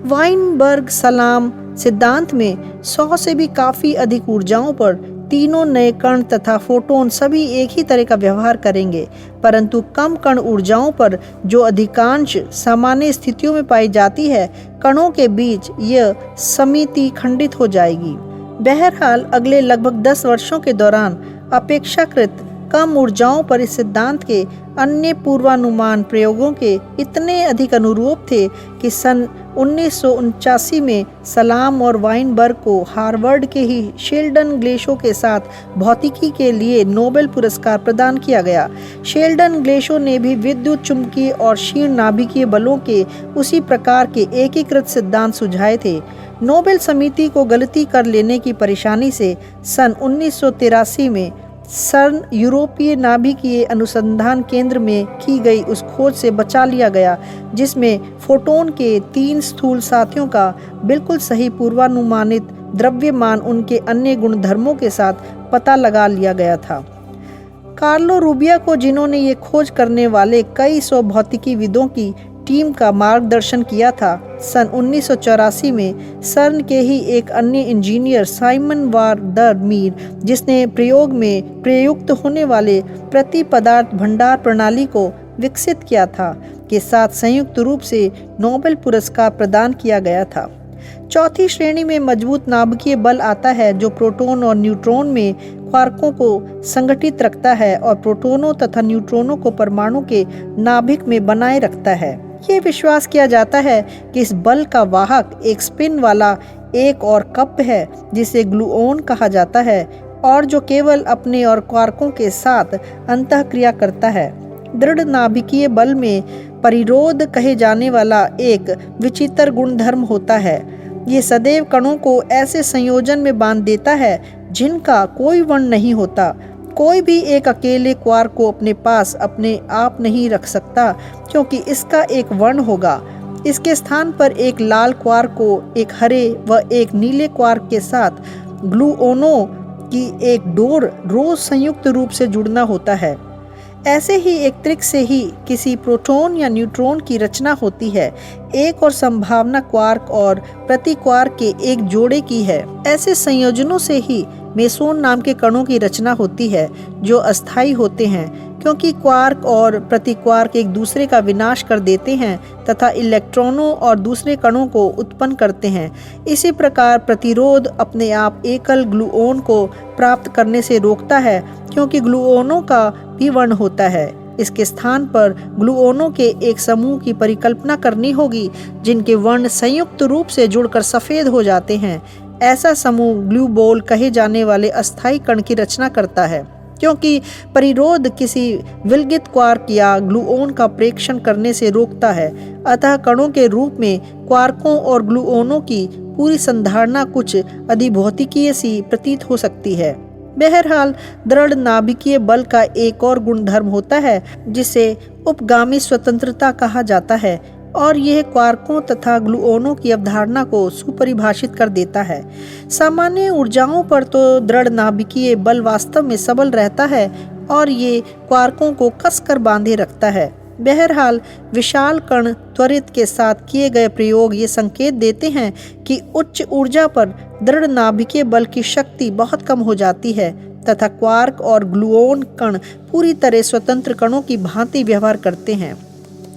वाइनबर्ग सलाम सिद्धांत में 100 से भी काफ़ी अधिक ऊर्जाओं पर तीनों नए कण तथा फोटोन सभी एक ही तरह का व्यवहार करेंगे, परंतु कम कण ऊर्जाओं पर, जो अधिकांश सामान्य स्थितियों में पाई जाती है, कणों के बीच यह समिति खंडित हो जाएगी। बहरहाल अगले लगभग 10 वर्षों के दौरान अपेक्षाकृत कम ऊर्जाओं पर इस सिद्धांत के अन्य पूर्वानुमान प्रयोगों के इतने अधिक अनुरूप थे कि सन 1979 में सलाम और वाइनबर्ग को हार्वर्ड के ही शेल्डन ग्लेशो के साथ भौतिकी के लिए नोबेल पुरस्कार प्रदान किया गया। शेल्डन ग्लेशो ने भी विद्युत चुंबकीय और क्षीण नाभिकीय बलों के उसी प्रकार के एकीकृत सिद्धांत सुझाए थे। नोबेल समिति को गलती कर लेने की परेशानी से सन 1983 में सर्न यूरोपीय नाभिकीय अनुसंधान केंद्र में की गई उस खोज से बचा लिया गया, जिसमें फोटोन के 3 स्थूल साथियों का बिल्कुल सही पूर्वानुमानित द्रव्यमान उनके अन्य गुणधर्मों के साथ पता लगा लिया गया था। कार्लो रूबिया को, जिन्होंने ये खोज करने वाले कई सौ भौतिकीविदों की टीम का मार्गदर्शन किया था, सन 1984 में सर्न के ही एक अन्य इंजीनियर साइमन वार दर मीर, जिसने प्रयोग में प्रयुक्त होने वाले प्रति पदार्थ भंडार प्रणाली को विकसित किया था, के साथ संयुक्त रूप से नोबेल पुरस्कार प्रदान किया गया था। चौथी श्रेणी में मजबूत नाभिकीय बल आता है, जो प्रोटॉन और न्यूट्रॉन में क्वार्कों को संगठित रखता है और प्रोटॉनों तथा न्यूट्रॉनों को परमाणु के नाभिक में बनाए रखता है। ये विश्वास किया जाता है कि इस बल का वाहक एक स्पिन वाला एक और कप है, जिसे ग्लूओन कहा जाता है, और जो केवल अपने और क्वार्कों के साथ अंतःक्रिया करता है। दृढ़ नाभिकीय बल में परिरोध कहे जाने वाला एक विचित्र गुणधर्म होता है। ये सदैव कणों को ऐसे संयोजन में बांध देता है जिनका कोई वर्ण नहीं होता। कोई भी एक अकेले क्वार्क को अपने पास अपने आप नहीं रख सकता, क्योंकि इसका एक वर्ण होगा। इसके स्थान पर एक लाल क्वार्क को एक हरे व एक नीले क्वार्क के साथ ग्लूओनों की एक डोर रोज संयुक्त रूप से जुड़ना होता है। ऐसे ही एक त्रिक से ही किसी प्रोटॉन या न्यूट्रॉन की रचना होती है। एक और संभावना क्वार्क और प्रति क्वार्क के एक जोड़े की है। ऐसे संयोजनों से ही मेसोन नाम के कणों की रचना होती है, जो अस्थायी होते हैं, क्योंकि क्वार्क और प्रति क्वार्क एक दूसरे का विनाश कर देते हैं तथा इलेक्ट्रॉनों और दूसरे कणों को उत्पन्न करते हैं। इसी प्रकार प्रतिरोध अपने आप एकल ग्लूओन को प्राप्त करने से रोकता है, क्योंकि ग्लूओनों का भी वर्ण होता है। इसके स्थान पर ग्लूओनों के एक समूह की परिकल्पना करनी होगी, जिनके वर्ण संयुक्त रूप से जुड़कर सफ़ेद हो जाते हैं। ऐसा समूह ग्लू बॉल कहे जाने वाले अस्थायी कण की रचना करता है, क्योंकि परिरोध किसी विलगित क्वार्क या ग्लूओन का प्रेक्षण करने से रोकता है। अतः कणों के रूप में क्वार्कों और ग्लूओनों की पूरी संधारणा कुछ अधिभौतिकीय सी प्रतीत हो सकती है। बहरहाल दृढ़ नाभिकीय बल का एक और गुणधर्म होता है, जिसे उपगामी स्वतंत्रता कहा जाता है, और यह क्वार्कों तथा ग्लूओनों की अवधारणा को सुपरिभाषित कर देता है। सामान्य ऊर्जाओं पर तो दृढ़ नाभिकीय बल वास्तव में सबल रहता है और ये क्वार्कों को कसकर बांधे रखता है। बहरहाल विशाल कण त्वरित के साथ किए गए प्रयोग ये संकेत देते हैं कि उच्च ऊर्जा पर दृढ़ नाभिकीय बल की शक्ति बहुत कम हो जाती है तथा क्वार्क और ग्लूओन कण पूरी तरह स्वतंत्र कणों की भांति व्यवहार करते हैं।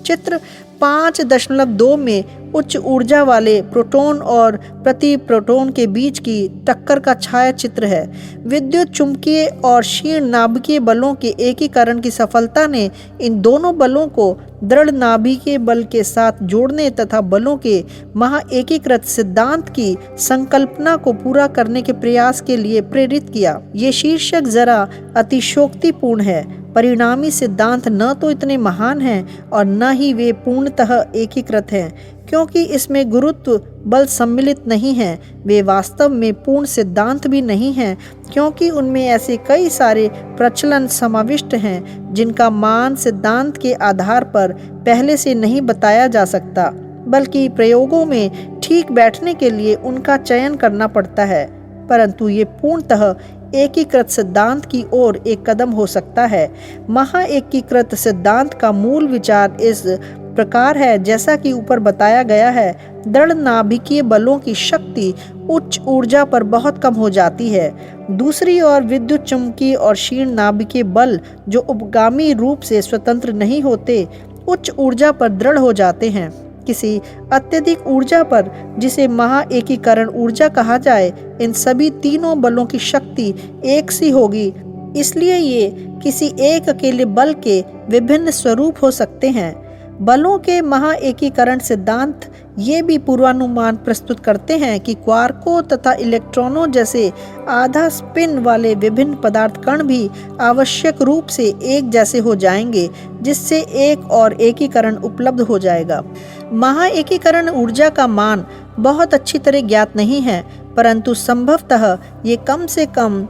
चित्र 5.2 में उच्च ऊर्जा वाले प्रोटॉन और प्रति प्रोटॉन के बीच की टक्कर का छाया चित्र है। विद्युत चुंबकीय और क्षीण नाभिकीय बलों के एकीकरण की सफलता ने इन दोनों बलों को दृढ़ नाभिकीय बल के साथ जोड़ने तथा बलों के महाएकीकृत सिद्धांत की संकल्पना को पूरा करने के प्रयास के लिए प्रेरित किया। ये शीर्षक जरा अतिशयोक्तिपूर्ण है। परिणामी सिद्धांत न तो इतने महान हैं और न ही वे पूर्णतः एकीकृत हैं, क्योंकि इसमें गुरुत्व बल सम्मिलित नहीं है। वे वास्तव में पूर्ण सिद्धांत भी नहीं हैं, क्योंकि उनमें ऐसे कई सारे प्रचलन समाविष्ट हैं जिनका मान सिद्धांत के आधार पर पहले से नहीं बताया जा सकता, बल्कि प्रयोगों में ठीक बैठने के लिए उनका चयन करना पड़ता है। परंतु ये पूर्णतः एकीकृत सिद्धांत की ओर एक कदम हो सकता है। महाएकीकृत सिद्धांत का मूल विचार इस प्रकार है जैसा कि ऊपर बताया गया है। दृढ़ नाभिकीय बलों की शक्ति उच्च ऊर्जा पर बहुत कम हो जाती है। दूसरी ओर विद्युत चुंबकीय और क्षीण नाभिकीय बल जो उपगामी रूप से स्वतंत्र नहीं होते, उच्च ऊर्जा पर दृढ़ हो जाते हैं। किसी अत्यधिक ऊर्जा पर, जिसे महाएकीकरण ऊर्जा कहा जाए, इन सभी तीनों बलों की शक्ति एक सी होगी। इसलिए ये किसी एक अकेले बल के विभिन्न स्वरूप हो सकते हैं। बलों के महाएकीकरण सिद्धांत ये भी पूर्वानुमान प्रस्तुत करते हैं कि क्वार्कों तथा इलेक्ट्रॉनों जैसे आधा स्पिन वाले विभिन्न पदार्थ कण भी आवश्यक रूप से एक जैसे हो जाएंगे, जिससे एक और एकीकरण उपलब्ध हो जाएगा। महाएकीकरण ऊर्जा का मान बहुत अच्छी तरह ज्ञात नहीं है, परंतु संभवतः ये कम से कम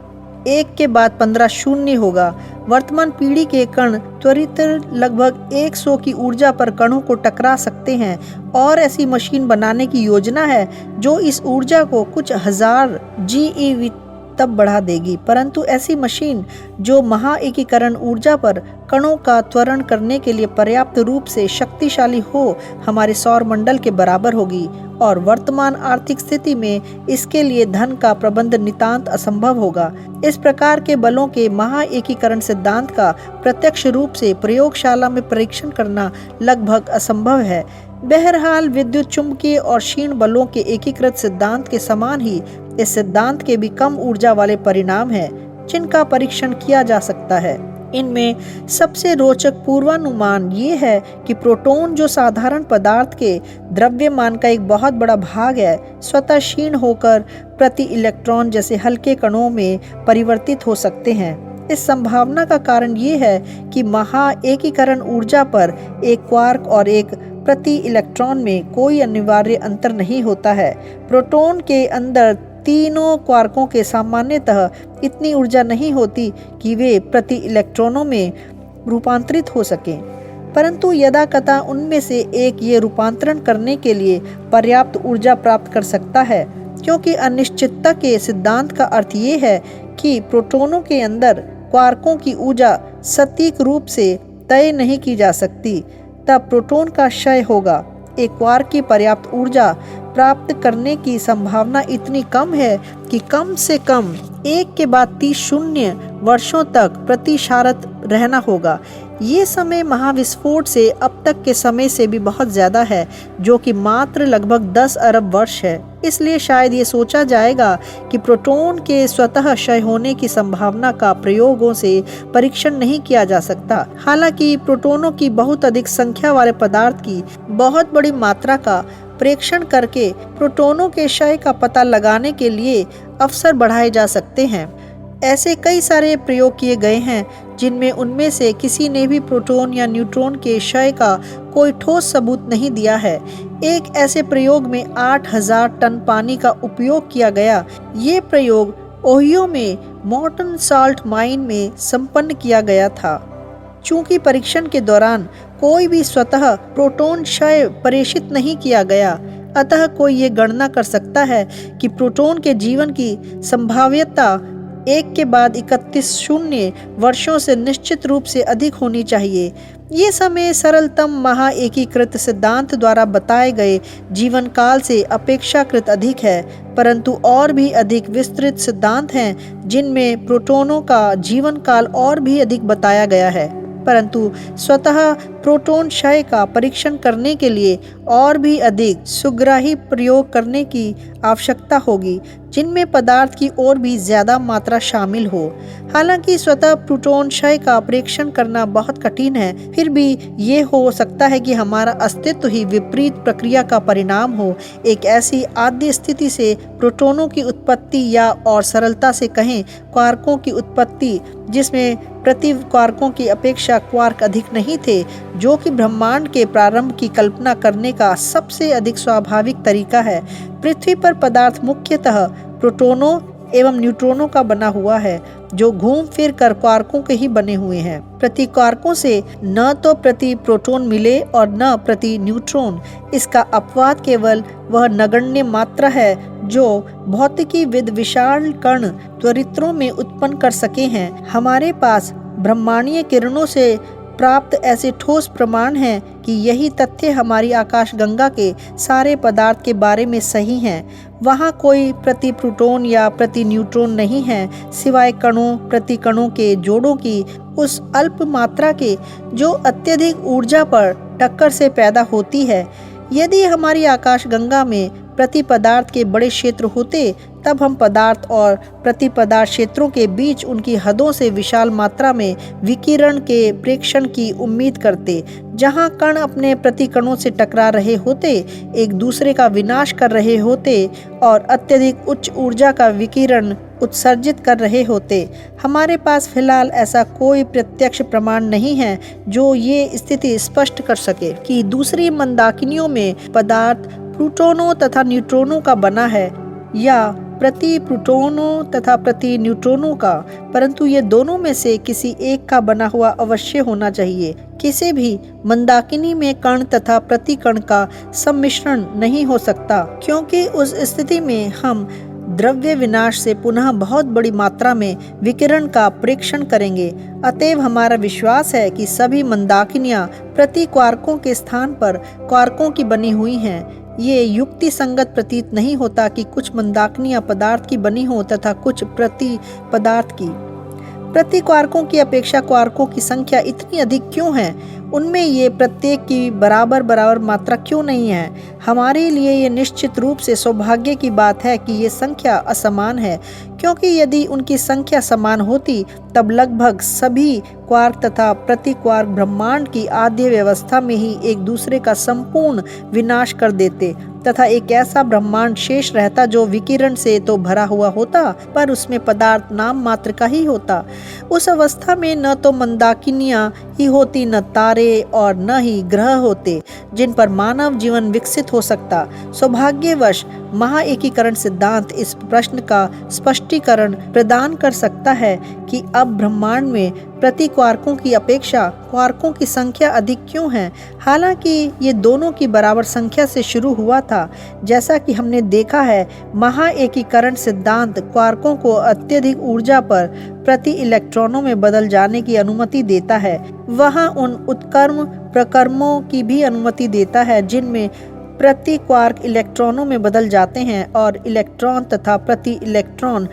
1 के बाद 15 शून्य होगा। वर्तमान पीढ़ी के कण त्वरित लगभग 100 की ऊर्जा पर कणों को टकरा सकते हैं और ऐसी मशीन बनाने की योजना है जो इस ऊर्जा को कुछ हजार GeV तब बढ़ा देगी। परंतु ऐसी मशीन जो महाएकीकरण ऊर्जा पर कणों का त्वरण करने के लिए पर्याप्त रूप से शक्तिशाली हो, हमारे सौर मंडल के बराबर होगी और वर्तमान आर्थिक स्थिति में इसके लिए धन का प्रबंध नितांत असंभव होगा। इस प्रकार के बलों के महाएकीकरण सिद्धांत का प्रत्यक्ष रूप से प्रयोगशाला में परीक्षण करना लगभग असंभव है। बहरहाल विद्युत चुंबकीय और क्षीण बलों के एकीकृत सिद्धांत के समान ही इस सिद्धांत के भी कम ऊर्जा वाले परिणाम हैं जिनका परीक्षण किया जा सकता है। इनमें सबसे रोचक पूर्वानुमान ये है कि प्रोटॉन, जो साधारण पदार्थ के द्रव्यमान का एक बहुत बड़ा भाग है, स्वतः क्षीण होकर प्रति इलेक्ट्रॉन जैसे हल्के कणों में परिवर्तित हो सकते हैं। इस संभावना का कारण ये है कि महाएकीकरण ऊर्जा पर एक क्वार्क और एक प्रति इलेक्ट्रॉन में कोई अनिवार्य अंतर नहीं होता है। प्रोटॉन के अंदर तीनों क्वार्कों के सामान्यतः इतनी ऊर्जा नहीं होती कि वे प्रति इलेक्ट्रॉनों में रूपांतरित हो सकें, परंतु यदाकथा उनमें से एक ये रूपांतरण करने के लिए पर्याप्त ऊर्जा प्राप्त कर सकता है, क्योंकि अनिश्चितता के सिद्धांत का अर्थ ये है कि प्रोटॉनों के अंदर क्वार्कों की ऊर्जा सटीक रूप से तय नहीं की जा सकती। तब प्रोटॉन का क्षय होगा। एक क्वार्क की पर्याप्त ऊर्जा प्राप्त करने की संभावना इतनी कम है कि कम से कम 1 के बाद 30 शून्य वर्षों तक प्रतिशारत रहना होगा। ये समय महाविस्फोट से अब तक के समय से भी बहुत ज़्यादा है, जो कि मात्र लगभग 10 अरब वर्ष है। इसलिए शायद ये सोचा जाएगा कि प्रोटॉन के स्वतः क्षय होने की संभावना का प्रयोगों से परीक्षण नहीं किया जा सकता। हालांकि प्रोटॉनों की बहुत अधिक संख्या वाले पदार्थ की बहुत बड़ी मात्रा का प्रेक्षण करके प्रोटॉनों के क्षय का पता लगाने के लिए अवसर बढ़ाए जा सकते हैं। ऐसे कई सारे प्रयोग किए गए हैं जिनमें उनमें से किसी ने भी प्रोटॉन या न्यूट्रॉन के क्षय का कोई ठोस सबूत नहीं दिया है। एक ऐसे प्रयोग में 8000 टन पानी का उपयोग किया गया। ये प्रयोग ओहियो में मॉर्टन साल्ट माइन में संपन्न किया गया था। चूंकि परीक्षण के दौरान कोई भी स्वतः प्रोटॉन क्षय प्रेषित नहीं किया गया, अतः कोई ये गणना कर सकता है कि प्रोटॉन के जीवन की संभाव्यता 1 के बाद 31 शून्य वर्षों से निश्चित रूप से अधिक होनी चाहिए। ये समय सरलतम महाएकीकृत सिद्धांत द्वारा बताए गए जीवन काल से अपेक्षाकृत अधिक है, परंतु और भी अधिक विस्तृत सिद्धांत हैं जिनमें प्रोटॉनों का जीवन काल और भी अधिक बताया गया है। परंतु स्वतः प्रोटॉन क्षय का परीक्षण करने के लिए और भी अधिक सुग्राही प्रयोग करने की आवश्यकता होगी, जिनमें पदार्थ की और भी ज्यादा मात्रा शामिल हो। हालांकि स्वतः प्रोटॉन क्षय का परीक्षण करना बहुत कठिन है, फिर भी ये हो सकता है कि हमारा अस्तित्व ही विपरीत प्रक्रिया का परिणाम हो, एक ऐसी आद्य स्थिति से प्रोटॉनों की उत्पत्ति, या और सरलता से कहें क्वार्कों की उत्पत्ति, जिसमें प्रति क्वार्कों की अपेक्षा क्वार्क अधिक नहीं थे, जो कि ब्रह्मांड के प्रारंभ की कल्पना करने का सबसे अधिक स्वाभाविक तरीका है। पृथ्वी पर पदार्थ मुख्यतः प्रोटॉनों एवं न्यूट्रॉनों का बना हुआ है, जो घूम फिर कर क्वार्कों के ही बने हुए हैं। प्रति क्वार्कों से न तो प्रति प्रोटॉन मिले और न प्रति न्यूट्रॉन। इसका अपवाद केवल वह नगण्य मात्रा है जो भौतिकीविद विशाल कण त्वरित्रों में उत्पन्न कर सके हैं। हमारे पास ब्रह्मांडीय किरणों से प्राप्त ऐसे ठोस प्रमाण हैं कि यही तथ्य हमारी आकाशगंगा के सारे पदार्थ के बारे में सही हैं। वहाँ कोई प्रति प्रोटॉन या प्रति न्यूट्रॉन नहीं है, सिवाय कणों प्रति कणों के जोड़ों की उस अल्प मात्रा के जो अत्यधिक ऊर्जा पर टक्कर से पैदा होती है। यदि हमारी आकाशगंगा में प्रति पदार्थ के बड़े क्षेत्र होते, तब हम पदार्थ और प्रति पदार्थ क्षेत्रों के बीच उनकी हदों से विशाल मात्रा में विकिरण के प्रेक्षण की उम्मीद करते। जहां कण अपने प्रति कणों से टकरा रहे होते, एक दूसरे का विनाश कर रहे होते और अत्यधिक उच्च ऊर्जा का विकिरण उत्सर्जित कर रहे होते। हमारे पास फिलहाल ऐसा कोई प्रत्यक्ष प्रमाण नहीं है जो ये स्थिति स्पष्ट कर सके कि दूसरी मंदाकिनियों में पदार्थ प्रोटॉनों तथा न्यूट्रॉनों का बना है या प्रति प्रोटॉनों तथा प्रति न्यूट्रॉनों का, परंतु ये दोनों में से किसी एक का बना हुआ अवश्य होना चाहिए। किसी भी मंदाकिनी में कण तथा प्रति कण का सम्मिश्रण नहीं हो सकता, क्योंकि उस स्थिति में हम द्रव्य विनाश से पुनः बहुत बड़ी मात्रा में विकिरण का प्रेक्षण करेंगे। अतएव हमारा विश्वास है कि सभी मंदाकिनियां प्रति क्वार्कों के स्थान पर क्वार्कों की बनी हुई हैं। ये युक्ति संगत प्रतीत नहीं होता कि कुछ मंदाकिनियां पदार्थ की बनी हो तथा कुछ प्रति पदार्थ की। प्रति क्वार्कों की अपेक्षा क्वार्कों की संख्या इतनी अधिक क्यों है? उनमें ये प्रत्येक की बराबर बराबर मात्रा क्यों नहीं है? हमारे लिए ये निश्चित रूप से सौभाग्य की बात है कि ये संख्या असमान है, क्योंकि यदि उनकी संख्या समान होती तब लगभग सभी क्वार्क तथा प्रति क्वार्क ब्रह्मांड की आद्य व्यवस्था में ही एक दूसरे का संपूर्ण विनाश कर देते तथा एक ऐसा ब्रह्मांड शेष रहता जो विकिरण से तो भरा हुआ होता, पर उसमें पदार्थ नाम मात्र का ही होता। उस अवस्था में न तो मंदाकिनियां ही होती, न तारे और न ही ग्रह होते जिन पर मानव जीवन विकसित हो सकता। सौभाग्यवश महाएकीकरण सिद्धांत इस प्रश्न का स्पष्टीकरण प्रदान कर सकता है कि अब ब्रह्मांड में प्रति क्वार्कों की अपेक्षा क्वार्कों की संख्या अधिक क्यों है, हालांकि ये दोनों की बराबर संख्या से शुरू हुआ था। जैसा कि हमने देखा है, महाएकीकरण सिद्धांत क्वार्कों को अत्यधिक ऊर्जा पर प्रति इलेक्ट्रॉनों में बदल जाने की अनुमति देता है। वह उन उत्क्रम प्रक्रमों की भी अनुमति देता है जिनमें प्रति क्वार्क इलेक्ट्रॉनों में बदल जाते हैं और इलेक्ट्रॉन तथा प्रति इलेक्ट्रॉन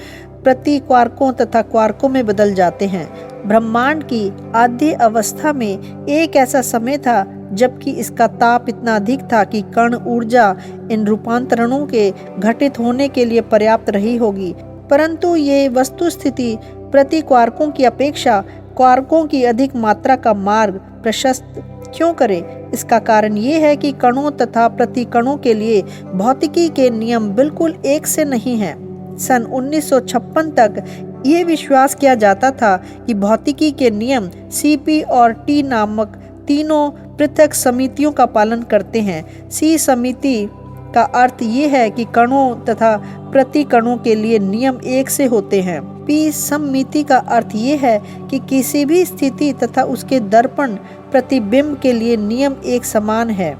प्रति क्वार्कों तथा क्वार्कों में बदल जाते हैं। ब्रह्मांड की आद्य अवस्था में एक ऐसा समय था जबकि इसका ताप इतना अधिक था कि कण ऊर्जा इन रूपांतरणों के घटित होने के लिए पर्याप्त रही होगी, परंतु ये वस्तु स्थिति प्रति क्वार्कों की अपेक्षा क्वार्कों की अधिक मात्रा का मार्ग प्रशस्त क्यों करे? इसका कारण ये है कि कणों तथा प्रति कणों के लिए भौतिकी के नियम बिल्कुल एक से नहीं हैं। सन 1956 तक ये विश्वास किया जाता था कि भौतिकी के नियम CP और T नामक तीनों पृथक समितियों का पालन करते हैं। C समिति का अर्थ ये है कि कणों तथा प्रति कणों के लिए नियम एक से होते हैं। P समिति का अर्थ ये है कि किसी भी स्थिति तथा उसके दर्पण प्रतिबिंब के लिए नियम एक समान है।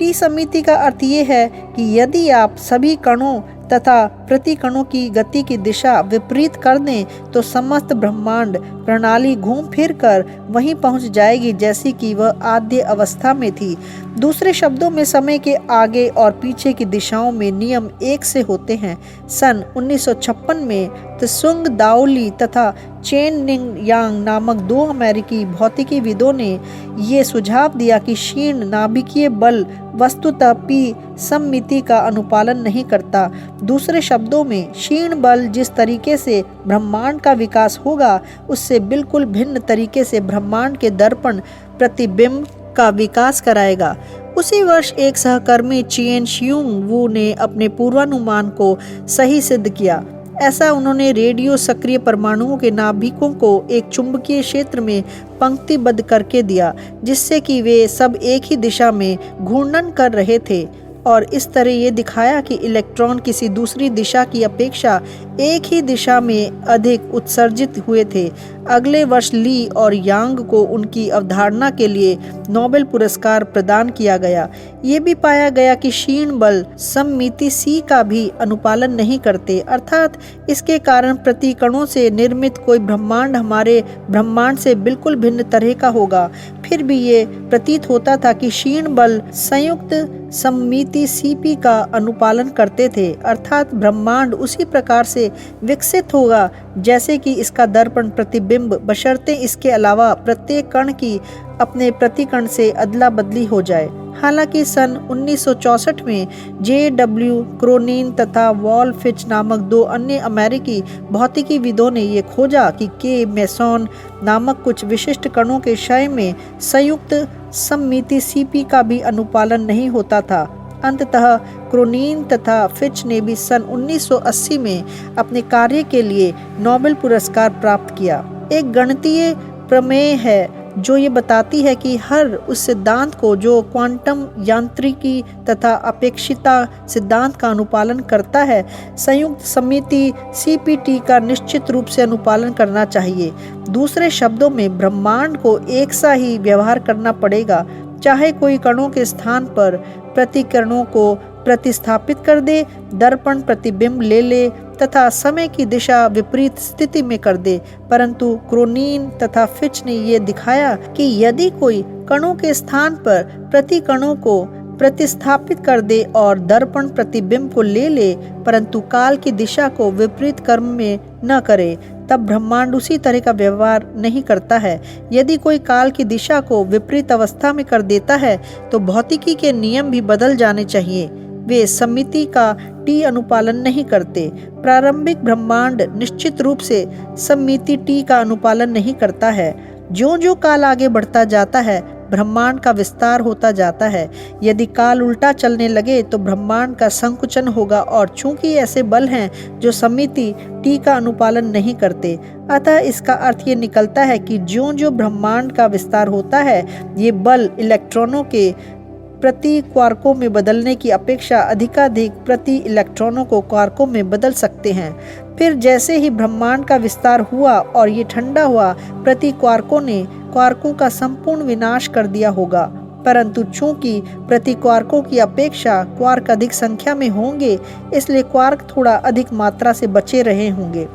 T समिति का अर्थ ये है कि यदि आप सभी कणों तथा प्रति कणों की गति की दिशा विपरीत कर दें तो समस्त ब्रह्मांड प्रणाली घूम फिर कर वहीं पहुंच जाएगी जैसी कि वह आद्य अवस्था में थी। दूसरे शब्दों में समय के आगे और पीछे की दिशाओं में नियम एक से होते हैं। सन 1956 में त्सुंग दाओली तथा चेन निंग यांग नामक दो अमेरिकी भौतिकीविदों ने ये सुझाव दिया कि क्षीण नाभिकीय बल वस्तुतः पी सममिति का अनुपालन नहीं करता। दूसरे शब्दों में, क्षीण बल जिस तरीके से ब्रह्मांड का विकास होगा उससे बिल्कुल भिन्न तरीके से ब्रह्मांड के दर्पण प्रतिबिंब का विकास कराएगा। उसी वर्ष एक सहकर्मी चिएन शियुंग वू ने अपने पूर्वानुमान को सही सिद्ध किया। ऐसा उन्होंने रेडियो सक्रिय परमाणुओं के नाभिकों को एक चुंबकीय क्षेत्र में पंक्तिबद्ध करके दिया, जिससे कि वे सब एक ही दिशा में घूर्णन कर रहे थे, और इस तरह ये दिखाया कि इलेक्ट्रॉन किसी दूसरी दिशा की अपेक्षा एक ही दिशा में अधिक उत्सर्जित हुए थे। अगले वर्ष ली और यांग को उनकी अवधारणा के लिए नोबेल पुरस्कार प्रदान किया गया। ये भी पाया गया कि क्षीण बल सममिति सी का भी अनुपालन नहीं करते, अर्थात इसके कारण प्रतिकणों से निर्मित कोई ब्रह्मांड हमारे ब्रह्मांड से बिल्कुल भिन्न तरह का होगा। फिर भी ये प्रतीत होता था कि क्षीण बल संयुक्त सममिति सीपी का अनुपालन करते थे, अर्थात ब्रह्मांड उसी प्रकार से विकसित होगा जैसे कि इसका दर्पण प्रतिबिंब, बशर्ते इसके अलावा प्रत्येक कण की अपने प्रतिकण से अदला बदली हो जाए। हालांकि सन 1964 में जे.डब्ल्यू. क्रोनिन तथा वॉल फिच नामक दो अन्य अमेरिकी भौतिकीविदों ने यह खोजा कि के मेसॉन नामक कुछ विशिष्ट कणों के क्षय में संयुक्त सममिति सीपी का भी अनुपालन नहीं होता था। अंततः क्रोनिन तथा फिच ने भी सन 1980 में अपने कार्य के लिए नोबेल पुरस्कार प्राप्त किया। एक गणितीय प्रमेय है जो ये बताती है कि हर उस सिद्धांत को जो क्वांटम यांत्रिकी तथा अपेक्षिता सिद्धांत का अनुपालन करता है, संयुक्त सममिति सीपीटी का निश्चित रूप से अनुपालन करना चाहिए। दूसरे शब्दों में, ब्रह्मांड को एक सा ही व्यवहार करना पड़ेगा, चाहे कोई कणों के स्थान पर प्रतिकरणों को प्रतिस्थापित कर दे, दर्पण प्रतिबिंब ले ले तथा समय की दिशा विपरीत स्थिति में कर दे। परंतु क्रोनिन तथा फिच ने यह दिखाया कि यदि कोई कणों के स्थान पर प्रतिकणों को प्रतिस्थापित कर दे और दर्पण प्रतिबिंब को ले ले, परंतु काल की दिशा को विपरीत क्रम में न करे, तब ब्रह्मांड उसी तरह का व्यवहार नहीं करता है। यदि कोई काल की दिशा को विपरीत अवस्था में कर देता है तो भौतिकी के नियम भी बदल जाने चाहिए। वे सममिति का टी अनुपालन नहीं करते। प्रारंभिक ब्रह्मांड निश्चित रूप से सममिति टी का अनुपालन नहीं करता है। ज्यों-ज्यों काल आगे बढ़ता जाता है, ब्रह्मांड का विस्तार होता जाता है। यदि काल उल्टा चलने लगे तो ब्रह्मांड का संकुचन होगा, और चूंकि ऐसे बल हैं जो सममिति टी का अनुपालन नहीं करते, अतः इसका अर्थ ये निकलता है कि ज्यों-ज्यों ब्रह्मांड का विस्तार होता है, ये बल इलेक्ट्रॉनों के प्रति क्वार्कों में बदलने की अपेक्षा अधिकाधिक प्रति इलेक्ट्रॉनों को क्वार्कों में बदल सकते हैं। फिर जैसे ही ब्रह्मांड का विस्तार हुआ और ये ठंडा हुआ, प्रति क्वार्कों ने क्वार्कों का संपूर्ण विनाश कर दिया होगा। परंतु चूंकि प्रति क्वार्कों की अपेक्षा क्वार्क अधिक संख्या में होंगे, इसलिए क्वार्क थोड़ा अधिक मात्रा से बचे रहे होंगे।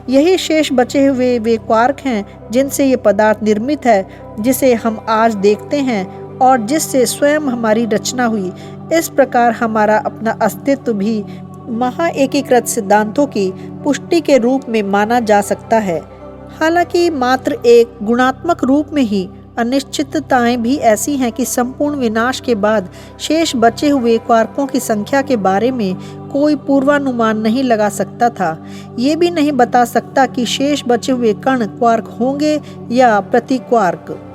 यही शेष बचे हुए वे क्वार्क हैं जिनसे ये पदार्थ निर्मित है, जिसे हम आज देखते हैं और जिससे स्वयं हमारी रचना हुई। इस प्रकार हमारा अपना अस्तित्व भी महाएकीकृत सिद्धांतों की पुष्टि के रूप में माना जा सकता है। हालांकि मात्र एक गुणात्मक रूप में ही अनिश्चितताएं भी ऐसी हैं कि संपूर्ण विनाश के बाद शेष बचे हुए क्वार्कों की संख्या के बारे में कोई पूर्वानुमान नहीं लगा सकता था। ये भी नहीं बता सकता कि शेष बचे हुए कण क्वार्क होंगे या प्रति क्वार्क।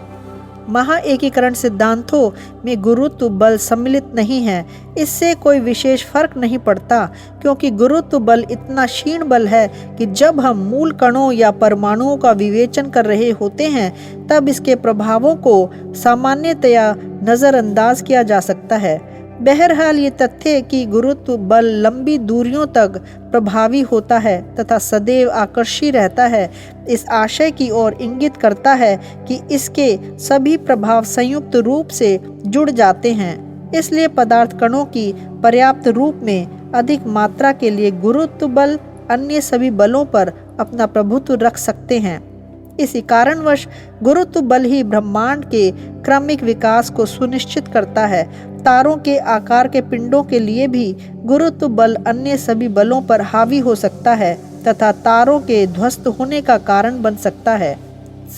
महाएकीकरण सिद्धांतों में गुरुत्व बल सम्मिलित नहीं है। इससे कोई विशेष फर्क नहीं पड़ता, क्योंकि गुरुत्व बल इतना क्षीण बल है कि जब हम मूल कणों या परमाणुओं का विवेचन कर रहे होते हैं, तब इसके प्रभावों को सामान्यतया नज़रअंदाज किया जा सकता है। बहरहाल ये तथ्य कि गुरुत्व बल लंबी दूरियों तक प्रभावी होता है तथा सदैव आकर्षी रहता है, इस आशय की ओर इंगित करता है कि इसके सभी प्रभाव संयुक्त रूप से जुड़ जाते हैं। इसलिए पदार्थ कणों की पर्याप्त रूप में अधिक मात्रा के लिए गुरुत्व बल अन्य सभी बलों पर अपना प्रभुत्व रख सकते हैं। इसी कारणवश गुरुत्व बल ही ब्रह्मांड के क्रमिक विकास को सुनिश्चित करता है। तारों के आकार के पिंडों के लिए भी गुरुत्व बल अन्य सभी बलों पर हावी हो सकता है। तथा तारों के ध्वस्त होने का कारण बन सकता है।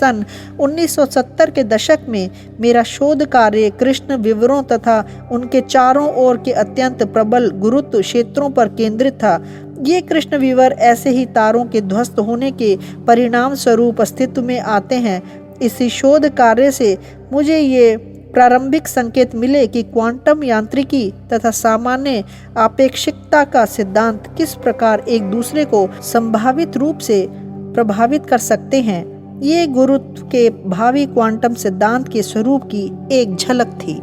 सन 1970 के दशक में मेरा शोध कार्य कृष्ण विवरों तथा उनके चारों ओर के अत्यंत प्रबल गुरुत्व क्षेत्रों पर केंद्रित था। ये कृष्ण विवर ऐसे ही तारों के ध्वस्त होने के परिणाम स्वरूप अस्तित्व में आते हैं। इसी शोध कार्य से मुझे ये प्रारंभिक संकेत मिले कि क्वांटम यांत्रिकी तथा सामान्य आपेक्षिकता का सिद्धांत किस प्रकार एक दूसरे को संभावित रूप से प्रभावित कर सकते हैं। ये गुरुत्व के भावी क्वांटम सिद्धांत के स्वरूप की एक झलक थी।